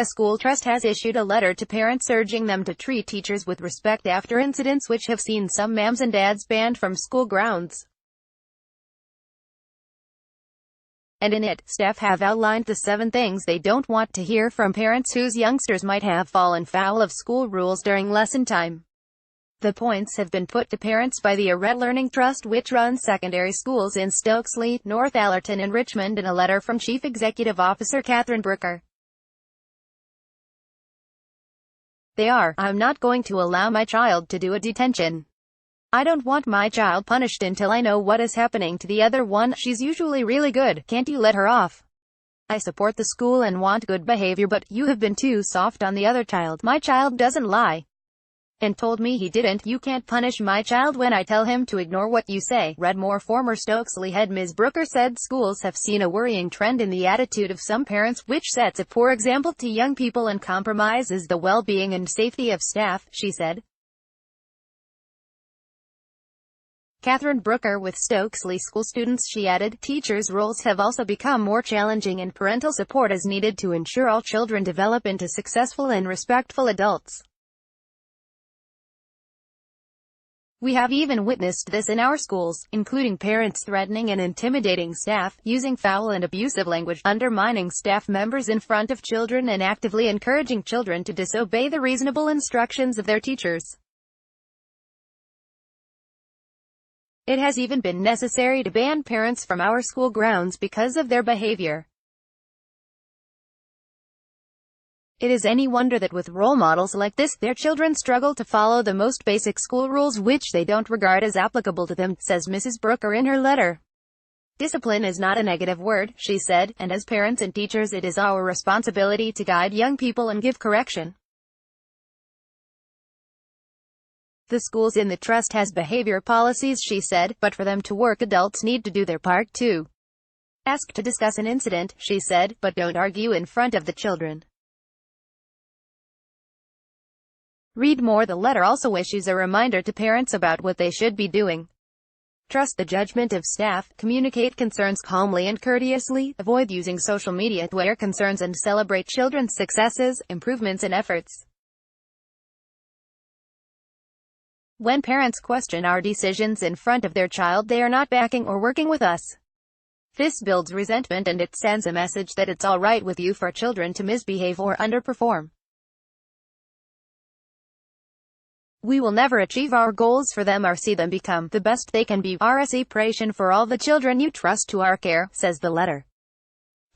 A school trust has issued a letter to parents urging them to treat teachers with respect after incidents which have seen some moms and dads banned from school grounds. And in it, staff have outlined the 7 things they don't want to hear from parents whose youngsters might have fallen foul of school rules during lesson time. The points have been put to parents by the Red Learning Trust, which runs secondary schools in Stokesley, North Allerton and Richmond, in a letter from Chief Executive Officer Catherine Brooker. They are: I'm not going to allow my child to do a detention. I don't want my child punished until I know what is happening to the other one. She's usually really good. Can't you let her off? I support the school and want good behavior, but you have been too soft on the other child. My child doesn't lie and told me he didn't. You can't punish my child when I tell him to ignore what you say. Redmore former Stokesley head Ms. Brooker said schools have seen a worrying trend in the attitude of some parents, which sets a poor example to young people and compromises the well-being and safety of staff, she said. Catherine Brooker with Stokesley school students, she added, teachers' roles have also become more challenging and parental support is needed to ensure all children develop into successful and respectful adults. We have even witnessed this in our schools, including parents threatening and intimidating staff, using foul and abusive language, undermining staff members in front of children and actively encouraging children to disobey the reasonable instructions of their teachers. It has even been necessary to ban parents from our school grounds because of their behavior. It is any wonder that with role models like this, their children struggle to follow the most basic school rules which they don't regard as applicable to them, says Mrs. Brooker in her letter. Discipline is not a negative word, she said, and as parents and teachers it is our responsibility to guide young people and give correction. The schools in the trust has behavior policies, she said, but for them to work adults need to do their part too. Ask to discuss an incident, she said, but don't argue in front of the children. Read more. The letter also issues a reminder to parents about what they should be doing. Trust the judgment of staff, communicate concerns calmly and courteously, avoid using social media to air concerns and celebrate children's successes, improvements and efforts. When parents question our decisions in front of their child, they are not backing or working with us. This builds resentment and it sends a message that it's all right with you for children to misbehave or underperform. We will never achieve our goals for them or see them become the best they can be. Reciprocation for all the children you trust to our care, says the letter.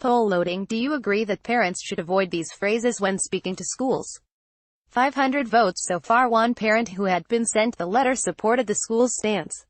Poll loading. Do you agree that parents should avoid these phrases when speaking to schools? 500 votes so far. One parent who had been sent the letter supported the school's stance.